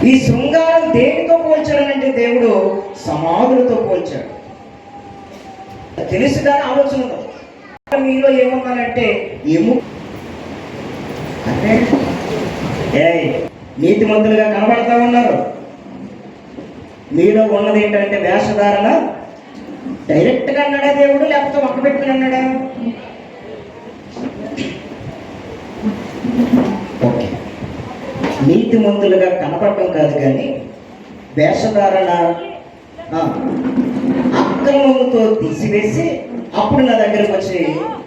ఈ శృంగారం దేనితో పోల్చాడనంటే దేవుడు సమాధులతో పోల్చాడు. తెలుసు కానీ ఆలోచన మీలో ఏమన్నానంటే అంటే నీతిమంతులుగా కనబడతా ఉన్నారు. మీలో ఉన్నది ఏంటంటే వేషధారణ. డైరెక్ట్గా అన్నాడా దేవుడు, లేకపోతే ఒక్క పెట్టుకుని అన్నాడా? ఓకే, నీతిమంతులుగా కనపడటం కాదు కానీ వేషధారణ అక్రమముతో తీసివేసి అప్పుడు నా దగ్గరకు వచ్చి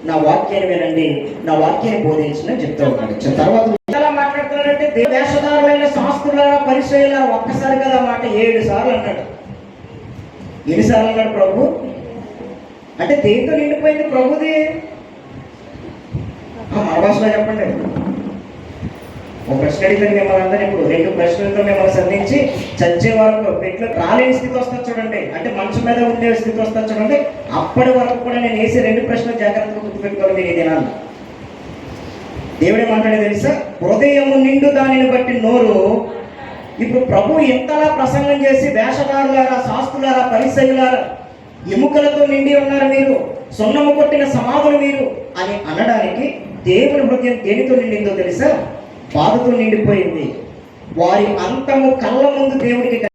నా వాక్యాన్ని వినండి, నా వాక్యాన్ని బోధించిన చెప్తూ ఉంటాడు. తర్వాత ఎలా మాట్లాడుతున్నాడంటే వేషధారులైన శాస్త్రులారా పరిచయాలారా ఒక్కసారి కదా మాట 7 సార్లు అన్నాడు. ఎన్నిసార్లు అన్నాడు ప్రభు? అంటే దేంతో నిండిపోయింది ప్రభుది? మన భాషలో చెప్పండి. ఒక ప్రశ్న అడిగితే మిమ్మల్ని అందరూ ఇప్పుడు 2 ప్రశ్నలతో మిమ్మల్ని సంధించి చచ్చే వరకు పెట్లు రాలేని స్థితి వస్తుంది చూడండి, అంటే మంచం మీద ఉండే స్థితి వస్తుంది చూడండి. అప్పటి వరకు కూడా నేను వేసే 2 ప్రశ్నలు జాగ్రత్తగా గుర్తుపెట్టుకోవాలి మీరు ఈ దినాలు. దేవుడే మాట్లాడే తెలుసా? హృదయము నిండు దానిని బట్టి నోరు. ఇప్పుడు ప్రభు ఎంతలా ప్రసంగం చేసి వేషధారులారా శాస్త్రులారా పరిసయ్యులారా ఎముకలతో నిండి ఉన్నారు మీరు, సున్నము కొట్టిన సమాధులు మీరు అని అనడానికి దేవుని హృదయం దేనితో నిండిందో తెలుసా? బాధతో నిండిపోయింది. వారి అంతము కళ్ళ ముందు దేవుడికి